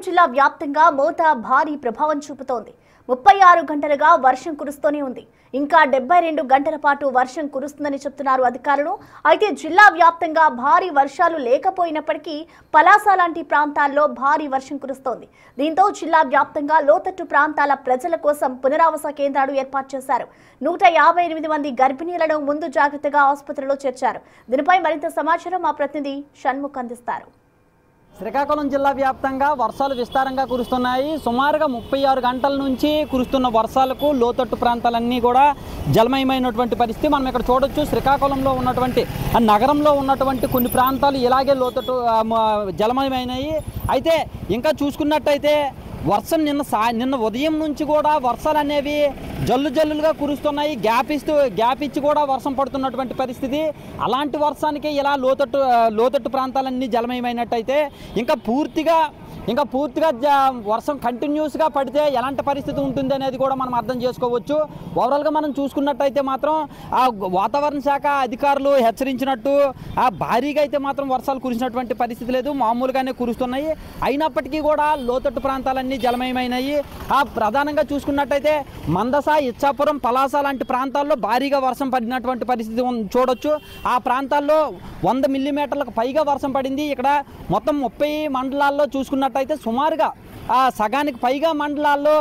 జిల్లా వ్యాప్తంగా మోత భారీ ప్రభావం చూపుతోంది. 36 గంటలుగా వర్షం కురుస్తూనే ఉంది. ఇంకా 72 గంటల పాటు వర్షం కురుస్తుందని చెప్తున్నారు అధికారులు. అయితే జిల్లా వ్యాప్తంగా భారీ వర్షాలు లేకపోయినప్పటికీ పలాస లాంటి ప్రాంతాల్లో భారీ వర్షం కురుస్తోంది. దీంతో జిల్లా వ్యాప్తంగా లోతట్టు ప్రాంతాల ప్రజల కోసం పునరావాస కేంద్రాలు ఏర్పాటు చేశారు. 158 మంది గర్భిణీలను ముందు జాగ్రత్తగా ఆసుపత్రిలో చేర్చారు. దీనిపై మరింత సమాచారం మా ప్రతినిధి షణ్ముఖ్ అందిస్తారు. శ్రీకాకుళం జిల్లా వ్యాప్తంగా వర్షాలు విస్తారంగా కురుస్తున్నాయి. సుమారుగా 36 గంటల నుంచి కురుస్తున్న వర్షాలకు లోతట్టు ప్రాంతాలన్నీ కూడా జలమయమైనటువంటి పరిస్థితి మనం ఇక్కడ చూడొచ్చు. శ్రీకాకుళంలో ఉన్నటువంటి నగరంలో ఉన్నటువంటి కొన్ని ప్రాంతాలు ఇలాగే లోతట్టు జలమయమైనాయి. అయితే ఇంకా చూసుకున్నట్టయితే వర్షం నిన్న ఉదయం నుంచి కూడా వర్షాలు అనేవి జల్లులుగా కురుస్తున్నాయి. గ్యాప్ ఇచ్చి కూడా వర్షం పడుతున్నటువంటి పరిస్థితి. అలాంటి వర్షానికి ఇలా లోతట్టు ప్రాంతాలన్నీ జలమయమైనట్టయితే ఇంకా పూర్తిగా వర్షం కంటిన్యూస్గా పడితే ఎలాంటి పరిస్థితి ఉంటుంది అనేది కూడా మనం అర్థం చేసుకోవచ్చు. ఓవరాల్గా మనం చూసుకున్నట్టయితే మాత్రం ఆ వాతావరణ శాఖ అధికారులు హెచ్చరించినట్టు భారీగా అయితే మాత్రం వర్షాలు కురిసినటువంటి పరిస్థితి లేదు, మామూలుగానే కురుస్తున్నాయి. అయినప్పటికీ కూడా లోతట్టు ప్రాంతాలన్నీ జలమయమైనాయి. ప్రధానంగా చూసుకున్నట్టయితే మందస, ఇచ్చాపురం, పలాస లాంటి ప్రాంతాల్లో భారీగా వర్షం పడినటువంటి పరిస్థితి చూడొచ్చు. ఆ ప్రాంతాల్లో 100 మిల్లీమీటర్లకు పైగా వర్షం పడింది. ఇక్కడ మొత్తం 30 మండలాల్లో చూసుకున్నట్టయితే సుమారుగా సగానికి పైగా మండలాల్లో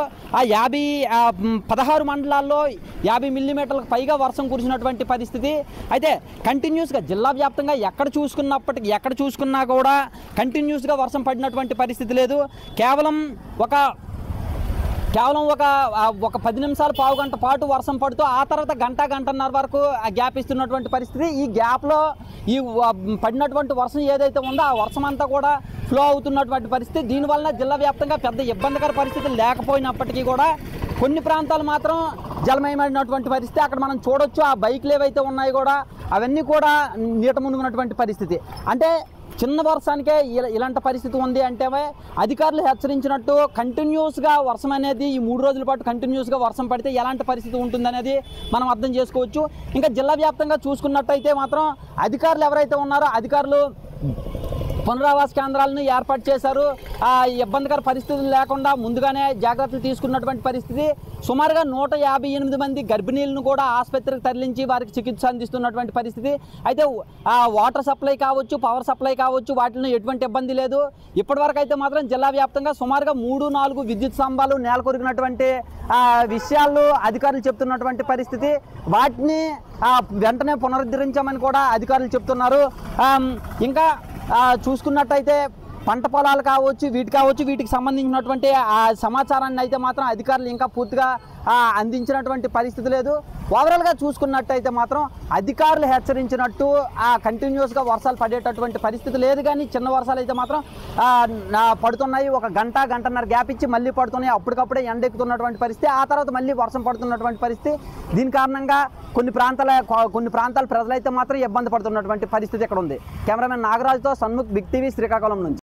16 మండలాల్లో 50 మిల్లీమీటర్లకు పైగా వర్షం కురిసినటువంటి పరిస్థితి. అయితే కంటిన్యూస్గా జిల్లా వ్యాప్తంగా ఎక్కడ చూసుకున్నా కూడా కంటిన్యూస్గా వర్షం పడినటువంటి పరిస్థితి లేదు. కేవలం ఒక 10 నిమిషాలు, పావు గంట పాటు వర్షం పడుతూ ఆ తర్వాత గంటన్నర వరకు గ్యాప్ ఇస్తున్నటువంటి పరిస్థితి. ఈ గ్యాప్లో ఈ పడినటువంటి వర్షం ఏదైతే ఉందో ఆ వర్షం అంతా కూడా ఫ్లో అవుతున్నటువంటి పరిస్థితి. దీనివల్ల జిల్లా వ్యాప్తంగా పెద్ద ఇబ్బందికర పరిస్థితులు లేకపోయినప్పటికీ కూడా కొన్ని ప్రాంతాలు మాత్రం జలమయమైనటువంటి పరిస్థితి. అక్కడ మనం చూడొచ్చు ఆ బైక్లు ఏవైతే ఉన్నాయి కూడా అవన్నీ కూడా నీట మునిగినటువంటి పరిస్థితి. అంటే చిన్న వర్షానికే ఇలాంటి పరిస్థితి ఉంది అంటే అధికారులు హెచ్చరించినట్టు కంటిన్యూస్గా వర్షం అనేది ఈ 3 రోజుల పాటు కంటిన్యూస్గా వర్షం పడితే ఎలాంటి పరిస్థితి ఉంటుందనేది మనం అర్థం చేసుకోవచ్చు. ఇంకా జిల్లా వ్యాప్తంగా చూసుకున్నట్టయితే మాత్రం అధికారులు ఎవరైతే ఉన్నారో అధికారులు పునరావాస కేంద్రాలను ఏర్పాటు చేశారు. ఇబ్బందికర పరిస్థితులు లేకుండా ముందుగానే జాగ్రత్తలు తీసుకున్నటువంటి పరిస్థితి. సుమారుగా 158 మంది గర్భిణీలను కూడా ఆసుపత్రికి తరలించి వారికి చికిత్స అందిస్తున్నటువంటి పరిస్థితి. అయితే వాటర్ సప్లై కావచ్చు, పవర్ సప్లై కావచ్చు, వాటిలో ఎటువంటి ఇబ్బంది లేదు. ఇప్పటివరకు అయితే మాత్రం జిల్లా వ్యాప్తంగా సుమారుగా 3-4 విద్యుత్ స్తంభాలు నేలకొరిగినటువంటి విషయాలు అధికారులు చెప్తున్నటువంటి పరిస్థితి. వాటిని వెంటనే పునరుద్ధరించామని కూడా అధికారులు చెప్తున్నారు. ఇంకా చూసుకున్నట్టయితే పంట పొలాలు కావచ్చు, వీటికి సంబంధించినటువంటి సమాచారాన్ని అయితే మాత్రం అధికారులు ఇంకా పూర్తిగా అందించినటువంటి పరిస్థితి లేదు. ఓవరాల్గా చూసుకున్నట్టయితే మాత్రం అధికారులు హెచ్చరించినట్టు కంటిన్యూస్గా వర్షాలు పడేటటువంటి పరిస్థితి లేదు. కానీ చిన్న వర్షాలు అయితే మాత్రం పడుతున్నాయి. ఒక గంటన్నర గ్యాప్ ఇచ్చి మళ్ళీ పడుతున్నాయి. అప్పటికప్పుడే ఎండెక్కుతున్నటువంటి పరిస్థితి, ఆ తర్వాత మళ్ళీ వర్షం పడుతున్నటువంటి పరిస్థితి. దీని కారణంగా కొన్ని ప్రాంతాల ప్రజలైతే మాత్రం ఇబ్బంది పడుతున్నటువంటి పరిస్థితి ఇక్కడ ఉంది. కెమెరామెన్ నాగరాజుతో షణ్ముఖ్, బిగ్ టీవీ, శ్రీకాకుళం నుంచి.